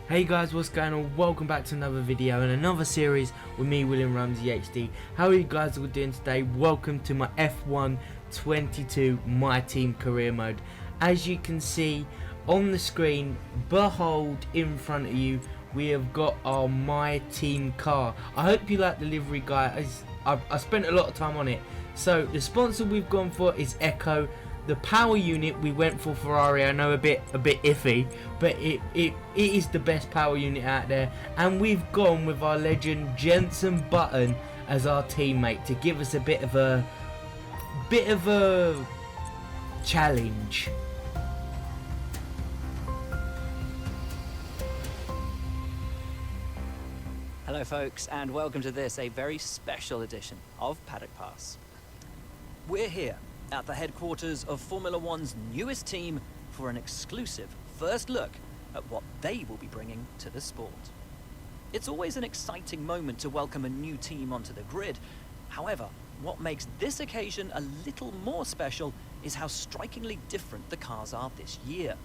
Hey guys, what's going on? Welcome back to another video and another series with me, William Ramsey HD. How are you guys all doing today? Welcome to my F1 22 My Team career mode. As you can see on the screen, behold in front of you, we have got our My Team car. I hope you like the livery, guys. I spent a lot of time on it. So the sponsor we've gone for is Echo. The power unit we went for Ferrari. I know a bit iffy, but it is the best power unit out there, and we've gone with our legend Jenson Button as our teammate to give us a bit of a challenge. Hello folks, and welcome to this, a very special edition of Paddock Pass. We're here at the headquarters of Formula One's newest team for an exclusive first look at what they will be bringing to the sport. It's always an exciting moment to welcome a new team onto the grid. However, what makes this occasion a little more special is how strikingly different the cars are this year.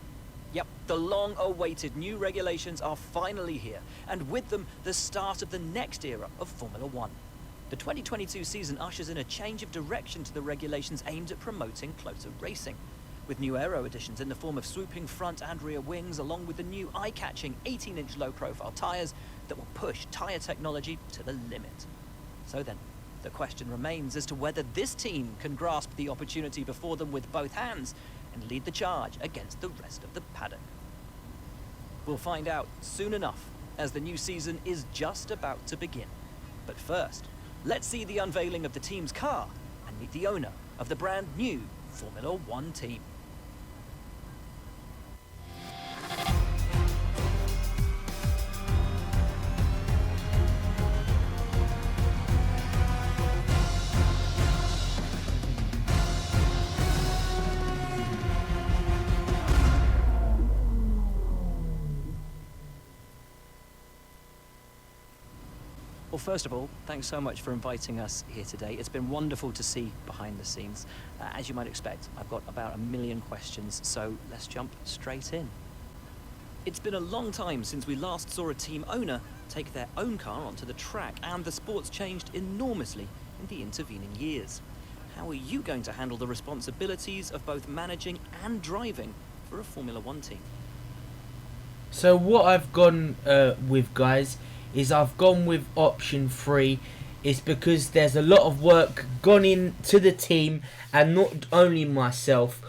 Yep, the long-awaited new regulations are finally here, and with them, the start of the next era of Formula One. The 2022 season ushers in a change of direction to the regulations aimed at promoting closer racing, with new aero additions in the form of swooping front and rear wings, along with the new eye-catching 18-inch low-profile tyres that will push tyre technology to the limit. So then, the question remains as to whether this team can grasp the opportunity before them with both hands and lead the charge against the rest of the paddock. We'll find out soon enough, as the new season is just about to begin. But first, let's see the unveiling of the team's car and meet the owner of the brand new Formula One team. Well, first of all, thanks so much for inviting us here today. It's been wonderful to see behind the scenes. As you might expect, I've got about 1 million questions, so let's jump straight in. It's been a long time since we last saw a team owner take their own car onto the track, and the sport's changed enormously in the intervening years. How are you going to handle the responsibilities of both managing and driving for a Formula One team? So what I've gone with, guys, is I've gone with option 3. It's because there's a lot of work gone into the team, and not only myself.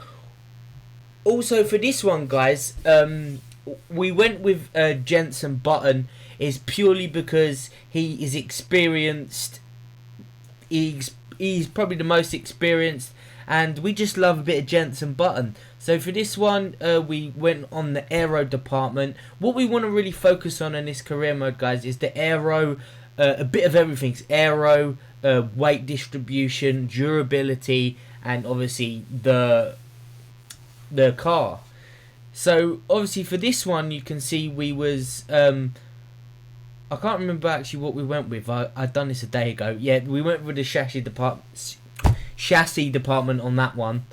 Also for this one, guys, we went with Jenson Button is purely because he is experienced. He's probably the most experienced, and we just love a bit of Jenson Button. So for this one, we went on the aero department. What we want to really focus on in this career mode, guys, is the aero, a bit of everything. Aero, weight distribution, durability, and obviously the car. So obviously for this one, you can see we was I can't remember actually what we went with. I'd done this a day ago. Yeah, we went with the chassis department on that one.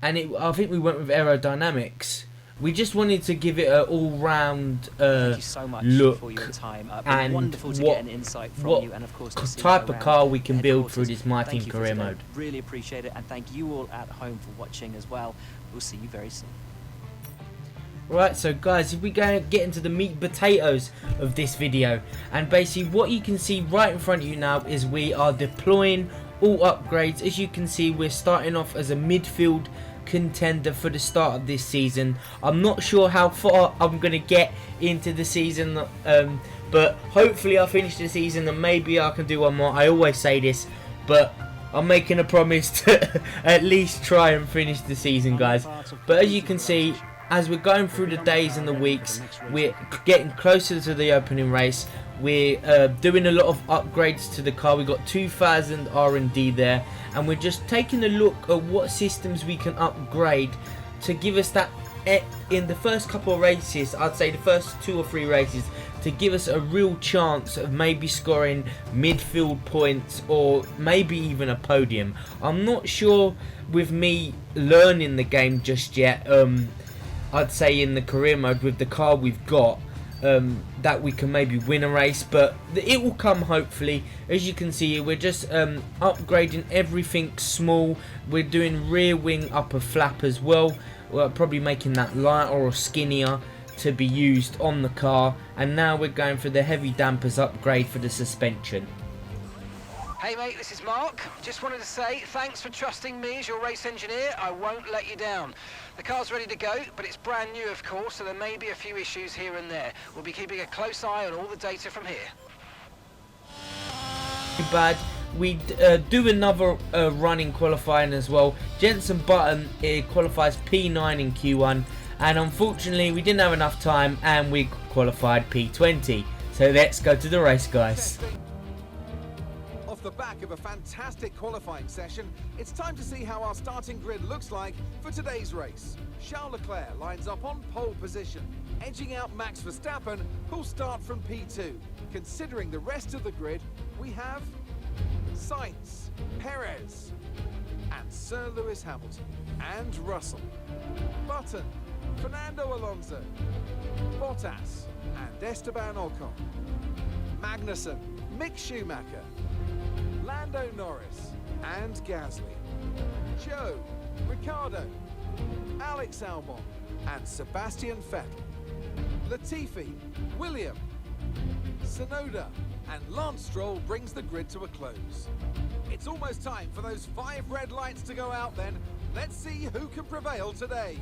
And I think we went with aerodynamics. We just wanted to give it an all-round Thank you so much look for your time. and wonderful to get an insight from you, and of course to see type of around car we can build through headquarters. this My Thank Team you for career today. mode. Really appreciate it, and thank you all at home for watching as well. We'll see you very soon. Right, so guys, if we go get into the meat and potatoes of this video, and basically what you can see right in front of you now is we are deploying all upgrades. As you can see, we're starting off as a midfield contender for the start of this season. I'm not sure how far I'm going to get into the season, but hopefully I'll finish the season and maybe I can do one more. I always say this, but I'm making a promise to at least try and finish the season, guys. But as you can see, as we're going through the days and the weeks, we're getting closer to the opening race. We're doing a lot of upgrades to the car. We've got 2,000 R&D there, and we're just taking a look at what systems we can upgrade to give us that in the first couple of races. I'd say the first 2 or 3 races, to give us a real chance of maybe scoring midfield points or maybe even a podium. I'm not sure with me learning the game just yet I'd say in the career mode with the car we've got, that we can maybe win a race, but it will come hopefully. As you can see, we're just upgrading everything small. We're doing rear wing upper flap as well. We're probably making that lighter or skinnier to be used on the car, and now we're going for the heavy dampers upgrade for the suspension. Hey mate, this is Mark. Just wanted to say thanks for trusting me as your race engineer. I won't let you down. The car's ready to go, but it's brand new of course, so there may be a few issues here and there. We'll be keeping a close eye on all the data from here. Too bad. We do another run in qualifying as well. Jenson Button qualifies P9 in Q1, and unfortunately we didn't have enough time and we qualified P20. So let's go to the race, guys. Off the back of a fantastic qualifying session, it's time to see how our starting grid looks like for today's race. Charles Leclerc lines up on pole position, edging out Max Verstappen, who'll start from P2. Considering the rest of the grid, we have Sainz, Perez, and Sir Lewis Hamilton, and Russell, Button, Fernando Alonso, Bottas, and Esteban Ocon, Magnussen, Mick Schumacher, Lando Norris, and Gasly, Joe, Ricciardo, Alex Albon, and Sebastian Vettel, Latifi, William, Tsunoda, and Lance Stroll brings the grid to a close. It's almost time for those 5 red lights to go out then. Let's see who can prevail today.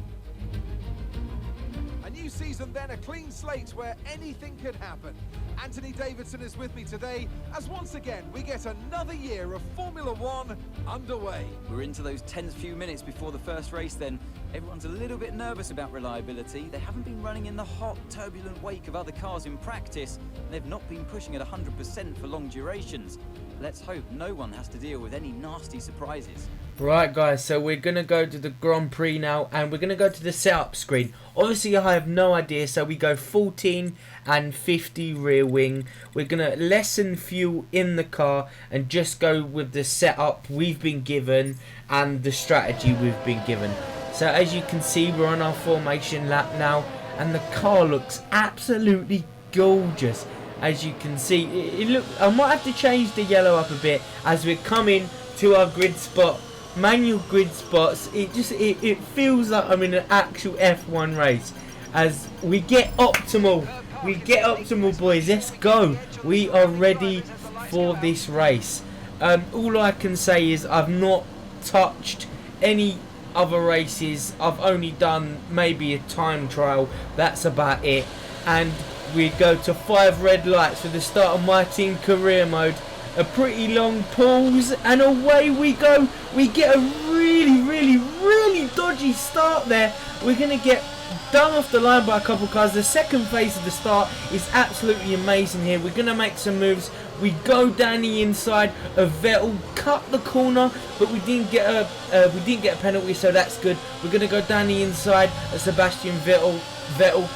A new season then, a clean slate where anything could happen. Anthony Davidson is with me today as once again we get another year of Formula One underway. We're into those tense few minutes before the first race then. Everyone's a little bit nervous about reliability. They haven't been running in the hot, turbulent wake of other cars in practice. They've not been pushing at 100% for long durations. Let's hope no one has to deal with any nasty surprises. Right guys, so we're going to go to the Grand Prix now, and we're going to go to the setup screen. Obviously I have no idea, so we go 14 and 50 rear wing. We're going to lessen fuel in the car and just go with the setup we've been given and the strategy we've been given. So as you can see, we're on our formation lap now, and the car looks absolutely gorgeous. As you can see, I might have to change the yellow up a bit as we're coming to our grid spot, manual grid spots. It feels like I'm in an actual F1 race as we get optimal. We get optimal, boys. Let's go. We are ready for this race. All I can say is I've not touched any other races. I've only done maybe a time trial. That's about it. And we go to 5 red lights for the start of my team career mode. A pretty long pause, and away we go. We get a really dodgy start there. We're going to get done off the line by a couple of cars. The second phase of the start is absolutely amazing here. We're going to make some moves. We go down the inside of Vettel, cut the corner, but we didn't get a penalty, so that's good. We're going to go down the inside of Sebastian Vettel.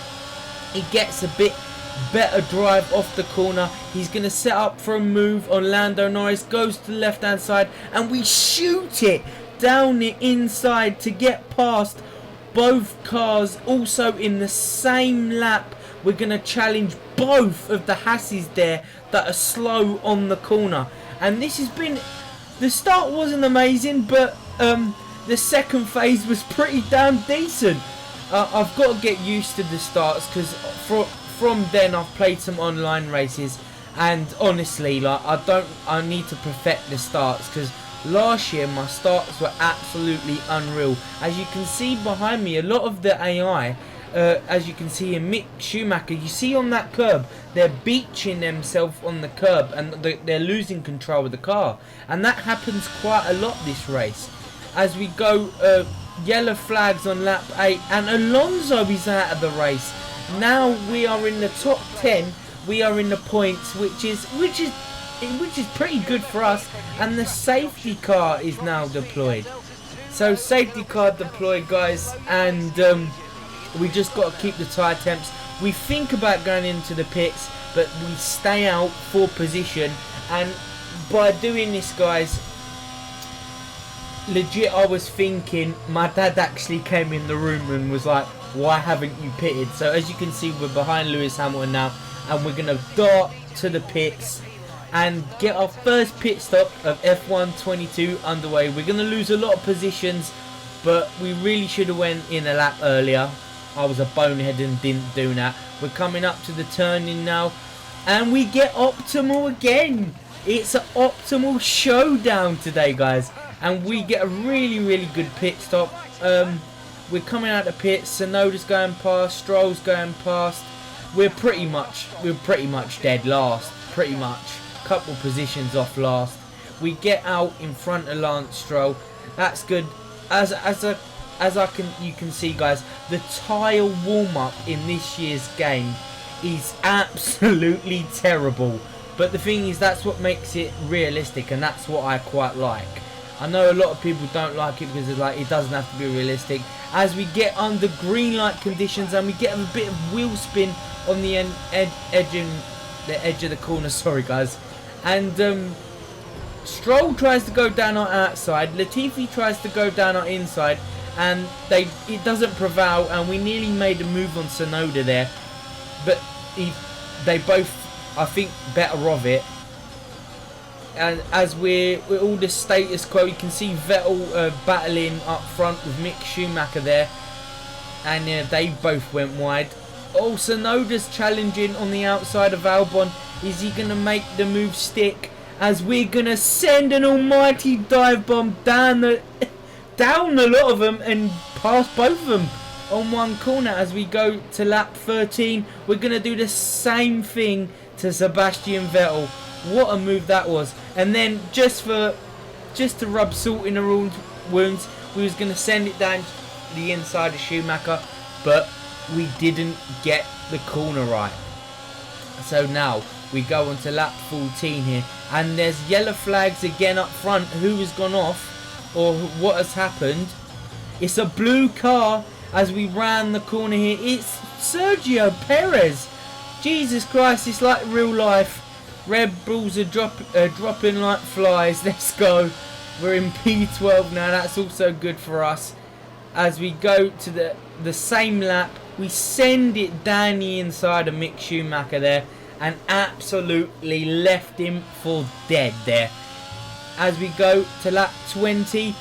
He gets a bit better drive off the corner. He's going to set up for a move on Lando Norris, goes to the left hand side, and we shoot it down the inside to get past both cars. Also in the same lap, we're going to challenge both of the Hasses there that are slow on the corner. And this has been, the start wasn't amazing, but the second phase was pretty damn decent. I've got to get used to the starts because from then I've played some online races, and honestly, like I need to perfect the starts because last year my starts were absolutely unreal. As you can see behind me, a lot of the AI, as you can see in Mick Schumacher, you see on that curb, they're beaching themselves on the curb and they're losing control of the car, and that happens quite a lot this race. As we go, yellow flags on lap 8, and Alonso is out of the race. Now we are in the top 10. We are in the points, which is pretty good for us. And the safety car is now deployed. So safety car deployed, guys, and we just got to keep the tyre temps. We think about going into the pits, but we stay out for position. And by doing this, guys, legit, I was thinking, my dad actually came in the room and was like, why haven't you pitted? So as you can see, we're behind Lewis Hamilton now, and we're going to dart to the pits and get our first pit stop of F1 22 underway. We're going to lose a lot of positions, but we really should have went in a lap earlier. I was a bonehead and didn't do that. We're coming up to the turning now, and we get optimal again. It's an optimal showdown today, guys, and we get a really good pit stop. We're coming out of the pits. Tsunoda's going past, Stroll's going past. We're pretty much dead last. Pretty much, couple positions off last. We get out in front of Lance Stroll. That's good. You can see, guys, the tyre warm-up in this year's game is absolutely terrible. But the thing is, that's what makes it realistic, and that's what I quite like. I know a lot of people don't like it because it doesn't have to be realistic. As we get under green light conditions and we get a bit of wheel spin on the edge of the corner. Sorry, guys. And Stroll tries to go down our outside. Latifi tries to go down our inside, and it doesn't prevail. And we nearly made a move on Tsunoda there, but they both, I think, better of it. And as we're all the status quo, you can see Vettel battling up front with Mick Schumacher there, and they both went wide. Oh, Tsunoda's challenging on the outside of Albon. Is he going to make the move stick? As we're going to send an almighty dive bomb down a lot of them and past both of them on one corner. As we go to lap 13, we're going to do the same thing to Sebastian Vettel. What a move that was. And then just to rub salt in the wounds, we was going to send it down the inside of Schumacher, but we didn't get the corner right. So now we go on to lap 14 here, and there's yellow flags again up front. Who has gone off, or what has happened? It's a blue car as we ran the corner here. It's Sergio Perez. Jesus Christ, it's like real life. Red Bulls are dropping like flies. Let's go. We're in P12 now. That's also good for us. As we go to the same lap, we send it down the inside of Mick Schumacher there, and absolutely left him for dead there. As we go to lap 20,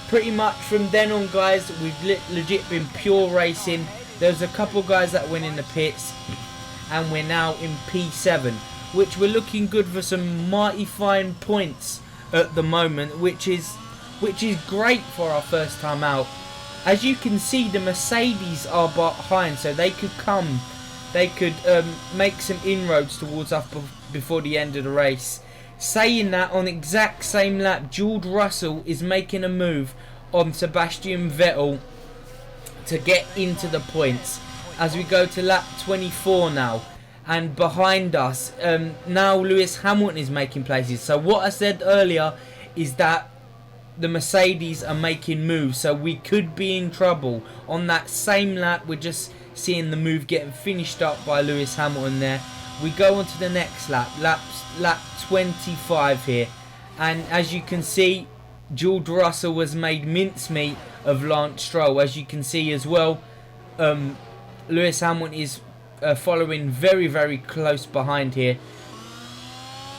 pretty much from then on, guys, we've legit been pure racing. There's a couple guys that went in the pits, and we're now in P7, which we're looking good for some mighty fine points at the moment, which is great for our first time out. As you can see, the Mercedes are behind, so they could make some inroads towards us before the end of the race. Saying that, on the exact same lap, George Russell is making a move on Sebastian Vettel to get into the points. As we go to lap 24 now, and behind us, now Lewis Hamilton is making places. So what I said earlier is that the Mercedes are making moves, so we could be in trouble. On that same lap, we're just seeing the move getting finished up by Lewis Hamilton there. We go on to the next lap 25 here, and as you can see, George Russell has made mincemeat of Lance Stroll. As you can see as well, Lewis Hamilton is following very close behind here,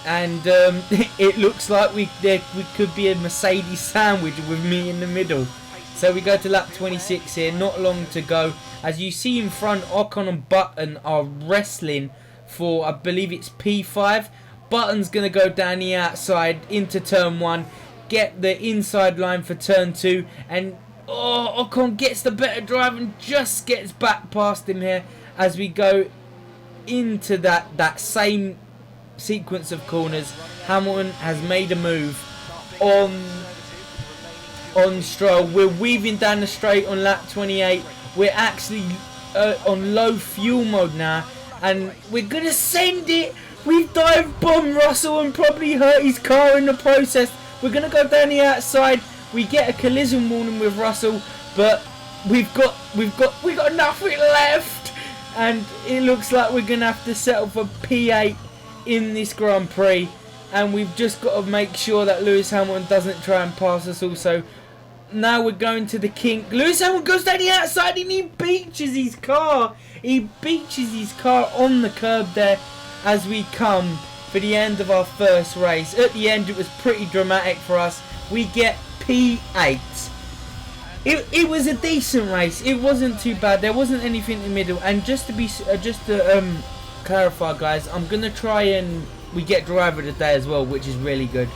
and it looks like we could be a Mercedes sandwich with me in the middle. So we go to lap 26 here, not long to go. As you see in front, Ocon and Button are wrestling for, I believe it's P5. Button's going to go down the outside into turn 1, get the inside line for turn 2, and Ocon gets the better drive and just gets back past him here. As we go into that same sequence of corners, Hamilton has made a move on Stroll. We're weaving down the straight on lap 28. We're actually on low fuel mode now, and we're gonna send it. We've dive bombed Russell and probably hurt his car in the process. We're gonna go down the outside. We get a collision warning with Russell, but we've got nothing left, and it looks like we're gonna have to settle for P8 in this Grand Prix. And we've just got to make sure that Lewis Hamilton doesn't try and pass us also. now we're going to the kink. Lewis Hamilton goes down the outside and he beaches his car. He beaches his car on the curb there as we come for the end of our first race. At the end, it was pretty dramatic for us. We get P8. It was a decent race. It wasn't too bad. There wasn't anything in the middle. And just to clarify, guys, I'm gonna try and we get driver of the day as well, which is really good.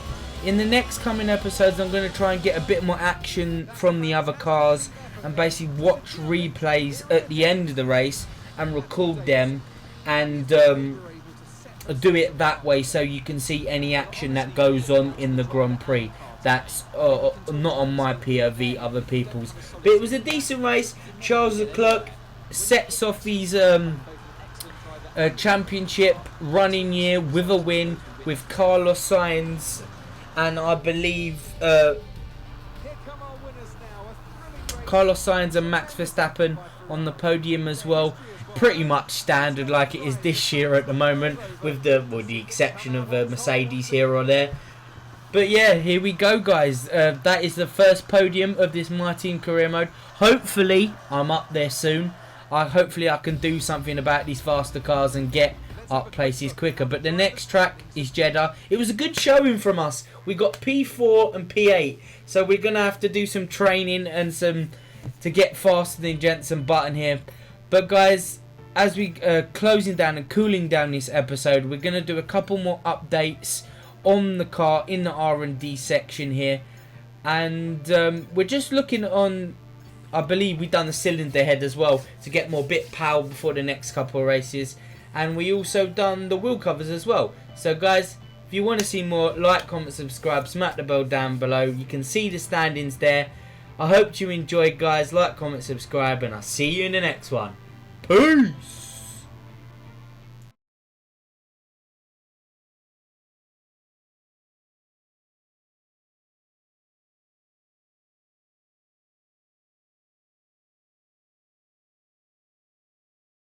In the next coming episodes, I'm going to try and get a bit more action from the other cars and basically watch replays at the end of the race and record them and do it that way so you can see any action that goes on in the Grand Prix. That's not on my POV, other people's. But it was a decent race. Charles Leclerc sets off his championship running year with a win with Carlos Sainz. And I believe Carlos Sainz and Max Verstappen on the podium as well. Pretty much standard like it is this year at the moment, with the exception of Mercedes here or there. But yeah, here we go, guys. That is the first podium of this My Team Career Mode. Hopefully, I'm up there soon. Hopefully I can do something about these faster cars and get up places quicker. But the next track is Jeddah. It was a good showing from us. We got P4 and P8, so we're gonna have to do some training and some to get faster than Jenson Button here. But guys, as we closing down and cooling down this episode, we're gonna do a couple more updates on the car in the R&D section here, and we're just looking on. I believe we've done the cylinder head as well to get more bit power before the next couple of races. And we also done the wheel covers as well. So guys, if you want to see more, like, comment, subscribe, smack the bell down below. You can see the standings there. I hope you enjoyed, guys. Like, comment, subscribe, and I'll see you in the next one. Peace!